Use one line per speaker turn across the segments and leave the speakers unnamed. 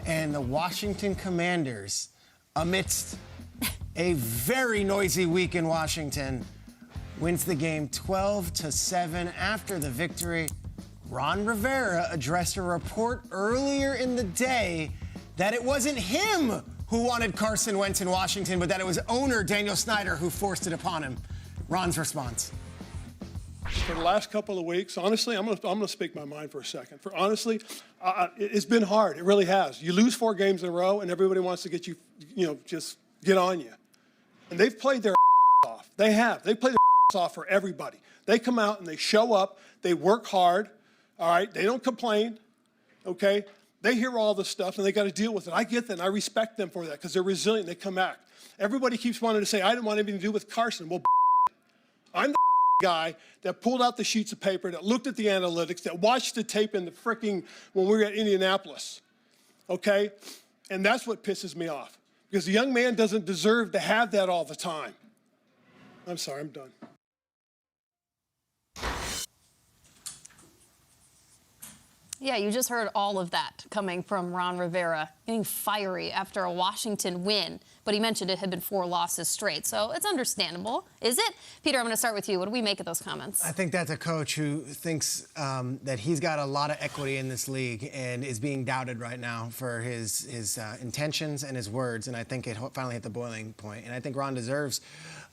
And the Washington Commanders, amidst a very noisy week in Washington, wins the game 12-7. After the victory, Ron Rivera addressed a report earlier in the day that it wasn't him who wanted Carson Wentz in Washington, but that it was owner Daniel Snyder who forced it upon him. Ron's response.
For the last couple of weeks, honestly, I'm gonna speak my mind for a second. It's been hard. It really has. You lose 4 games in a row, and everybody wants to get you, just get on you. And they've played their off. They have. They played their off for everybody. They come out and they show up. They work hard. All right. They don't complain. Okay. They hear all this stuff and they got to deal with it. I get that. And I respect them for that because they're resilient. They come back. Everybody keeps wanting to say, I didn't want anything to do with Carson. Well, I'm the guy that pulled out the sheets of paper, that looked at the analytics, that watched the tape in the when we were at Indianapolis. Okay? And that's what pisses me off. Because the young man doesn't deserve to have that all the time. I'm sorry, I'm done.
Yeah, you just heard all of that coming from Ron Rivera, getting fiery after a Washington win. But he mentioned it had been 4 losses straight, so it's understandable. Is it? Peter, I'm going to start with you. What do we make of those comments?
I think that's a coach who thinks that he's got a lot of equity in this league and is being doubted right now for his intentions and his words, and I think it finally hit the boiling point. And I think Ron deserves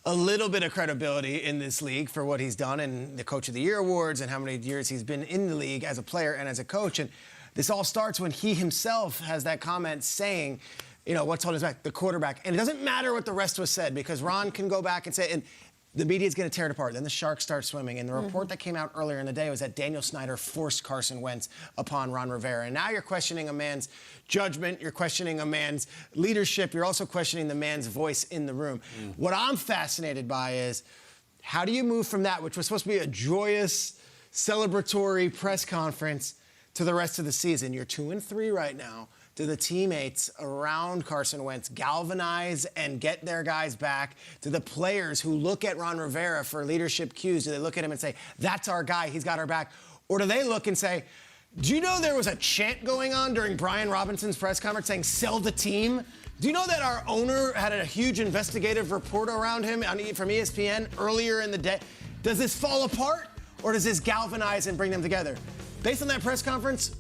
a little bit of credibility in this league for what he's done and the Coach of the Year awards and how many years he's been in the league as a player and as a coach. And this all starts when he himself has that comment saying, what's holding us back? The quarterback. And it doesn't matter what the rest was said because Ron can go back and say, and the media's going to tear it apart. Then the Sharks start swimming. And the report that came out earlier in the day was that Daniel Snyder forced Carson Wentz upon Ron Rivera. And now you're questioning a man's judgment. You're questioning a man's leadership. You're also questioning the man's voice in the room. What I'm fascinated by is how do you move from that, which was supposed to be a joyous, celebratory press conference, to the rest of the season? You're 2-3 right now. Do the teammates around Carson Wentz galvanize and get their guys back? Do the players who look at Ron Rivera for leadership cues, do they look at him and say, that's our guy, he's got our back? Or do they look and say, do you know there was a chant going on during Brian Robinson's press conference saying, sell the team? Do you know that our owner had a huge investigative report around him from ESPN earlier in the day? Does this fall apart or does this galvanize and bring them together? Based on that press conference,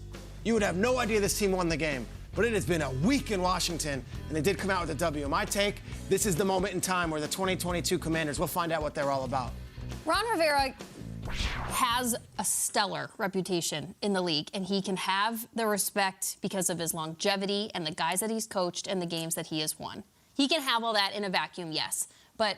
you would have no idea this team won the game. But it has been a week in Washington, and they did come out with a W. My take, this is the moment in time where the 2022 Commanders, we'll find out what they're all about.
Ron Rivera has a stellar reputation in the league, and he can have the respect because of his longevity and the guys that he's coached and the games that he has won. He can have all that in a vacuum, yes. But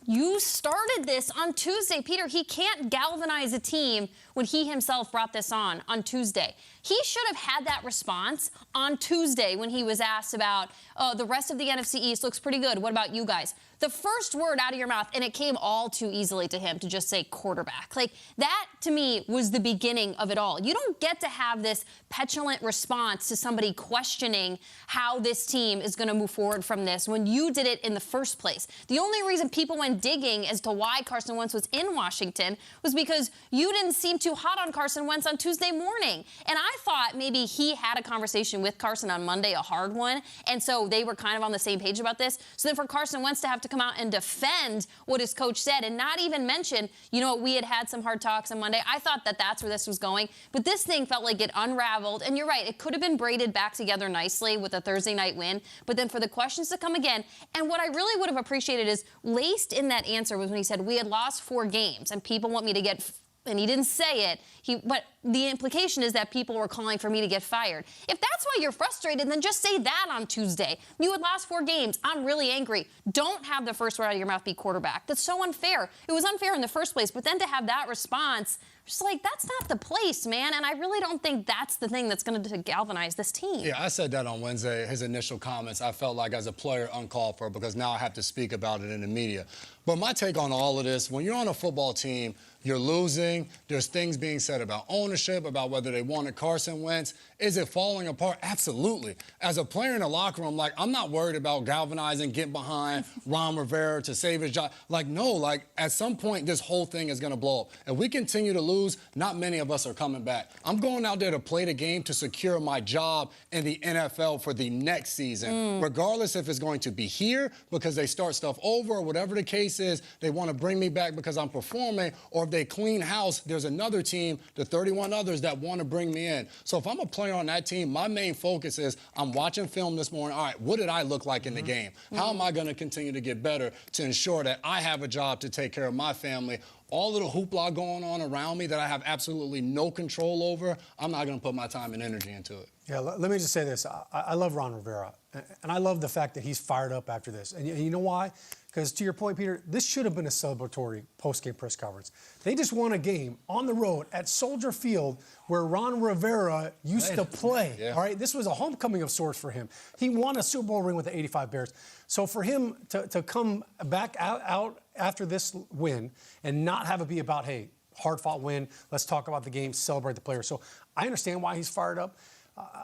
you started this on Tuesday, Peter. He can't galvanize a team when he himself brought this on Tuesday. He should have had that response on Tuesday when he was asked about, oh, the rest of the NFC East looks pretty good. What about you guys? The first word out of your mouth, and it came all too easily to him to just say quarterback. Like, that, to me, was the beginning of it all. You don't get to have this petulant response to somebody questioning how this team is going to move forward from this when you did it in the first place. The only reason people went digging as to why Carson Wentz was in Washington was because you didn't seem too hot on Carson Wentz on Tuesday morning. And I thought maybe he had a conversation with Carson on Monday, a hard one, and so they were kind of on the same page about this. So then for Carson Wentz to have to come out and defend what his coach said and not even mention, we had some hard talks on Monday. I thought that that's where this was going. But this thing felt like it unraveled. And you're right, it could have been braided back together nicely with a Thursday night win. But then for the questions to come again, and what I really would have appreciated is laced in that answer was when he said, we had lost 4 games and people want me to get, and he didn't say it, but the implication is that people were calling for me to get fired. If that's why you're frustrated, then just say that on Tuesday. You had lost 4 games. I'm really angry. Don't have the first word out of your mouth be quarterback. That's so unfair. It was unfair in the first place, but then to have that response, just like, that's not the place, man. And I really don't think that's the thing that's going to galvanize this team.
Yeah, I said that on Wednesday, his initial comments. I felt like as a player uncalled for because now I have to speak about it in the media. But my take on all of this, when you're on a football team, You're losing. There's things being said about ownership, about whether they wanted Carson Wentz. Is it falling apart? Absolutely. As a player in the locker room, like, I'm not worried about galvanizing, getting behind Ron Rivera to save his job. Like, no, like, at some point, this whole thing is going to blow up. If we continue to lose, not many of us are coming back. I'm going out there to play the game to secure my job in the NFL for the next season, regardless if it's going to be here because they start stuff over or whatever the case is, they want to bring me back because I'm performing, or if they clean house, there's another team, the 31 others that want to bring me in. So if I'm a player on that team, my main focus is I'm watching film this morning. All right, what did I look like in the game? How am I going to continue to get better to ensure that I have a job to take care of my family? All of the hoopla going on around me that I have absolutely no control over, I'm not going to put my time and energy into it.
Yeah, let me just say this. I love Ron Rivera, and I love the fact that he's fired up after this. And you know why? Because to your point, Peter, this should have been a celebratory post-game press conference. They just won a game on the road at Soldier Field where Ron Rivera used to play.
Yeah.
All right, this was a homecoming of sorts for him. He won a Super Bowl ring with the '85 Bears. So for him to come back out after this win and not have it be about, hey, hard-fought win, let's talk about the game, celebrate the players. So I understand why he's fired up.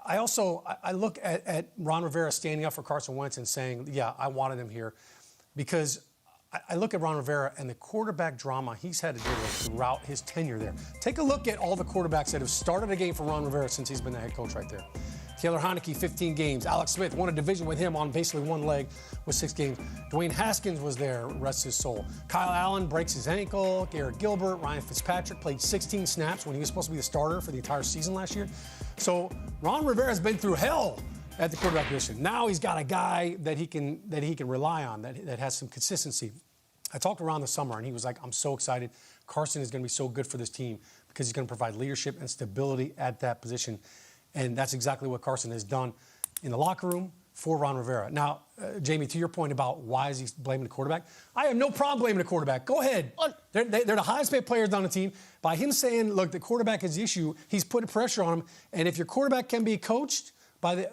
I look at Ron Rivera standing up for Carson Wentz and saying, yeah, I wanted him here, because I look at Ron Rivera and the quarterback drama he's had to deal with throughout his tenure there. Take a look at all the quarterbacks that have started a game for Ron Rivera since he's been the head coach right there. Taylor Heineke, 15 games. Alex Smith won a division with him on basically one leg with 6 games. Dwayne Haskins was there, rest his soul. Kyle Allen breaks his ankle. Garrett Gilbert, Ryan Fitzpatrick played 16 snaps when he was supposed to be the starter for the entire season last year. So Ron Rivera's been through hell at the quarterback position. Now he's got a guy that he can rely on, that has some consistency. I talked around the summer, and he was like, I'm so excited. Carson is going to be so good for this team because he's going to provide leadership and stability at that position. And that's exactly what Carson has done in the locker room for Ron Rivera. Now, Jamie, to your point about why is he blaming the quarterback, I have no problem blaming the quarterback. Go ahead. They're the highest paid players on the team. By him saying, look, the quarterback is the issue, he's putting pressure on him. And if your quarterback can be coached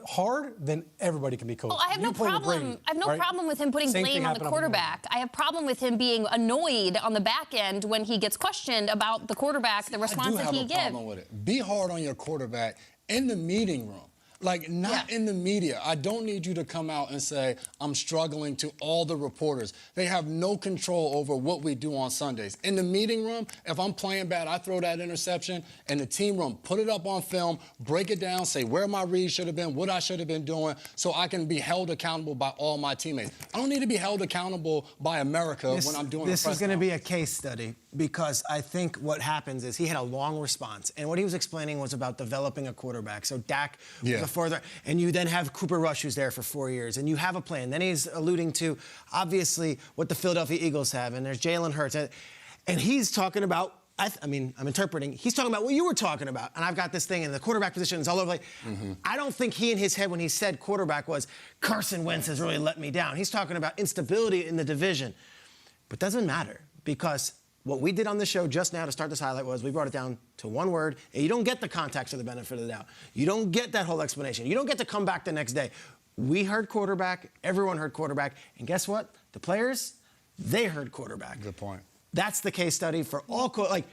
hard, then everybody can be coached.
Well, I have no problem. I have no problem with him putting blame on the quarterback. I have problem with him being annoyed on the back end when he gets questioned about the quarterback, the response that he gives.
I do have a problem with it. Be hard on your quarterback in the meeting room. Like, not in the media. I don't need you to come out and say, I'm struggling to all the reporters. They have no control over what we do on Sundays. In the meeting room, if I'm playing bad, I throw that interception. In the team room, put it up on film, break it down, say where my read should have been, what I should have been doing, so I can be held accountable by all my teammates. I don't need to be held accountable by America when I'm doing
This is going to be a case study, because I think what happens is he had a long response. And what he was explaining was about developing a quarterback. So Dak was a further, and you then have Cooper Rush, who's there for 4 years, and you have a plan. Then he's alluding to, obviously, what the Philadelphia Eagles have, and there's Jalen Hurts. And he's talking about, I mean, I'm interpreting, he's talking about what you were talking about. And I've got this thing, and the quarterback position is all over. I don't think he in his head, when he said quarterback, was Carson Wentz has really let me down. He's talking about instability in the division. But doesn't matter, because what we did on the show just now to start this highlight was we brought it down to one word, and you don't get the context or the benefit of the doubt. You don't get that whole explanation. You don't get to come back the next day. We heard quarterback, everyone heard quarterback, and guess what? The players, they heard quarterback.
Good point.
That's the case study for all, like,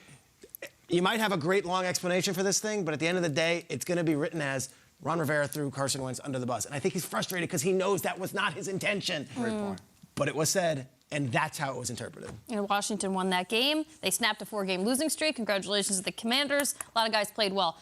you might have a great long explanation for this thing, but at the end of the day, it's going to be written as Ron Rivera threw Carson Wentz under the bus. And I think he's frustrated because he knows that was not his intention.
Great point.
But it was said, and that's how it was interpreted.
And Washington won that game. They snapped a 4-game losing streak. Congratulations to the Commanders. A lot of guys played well.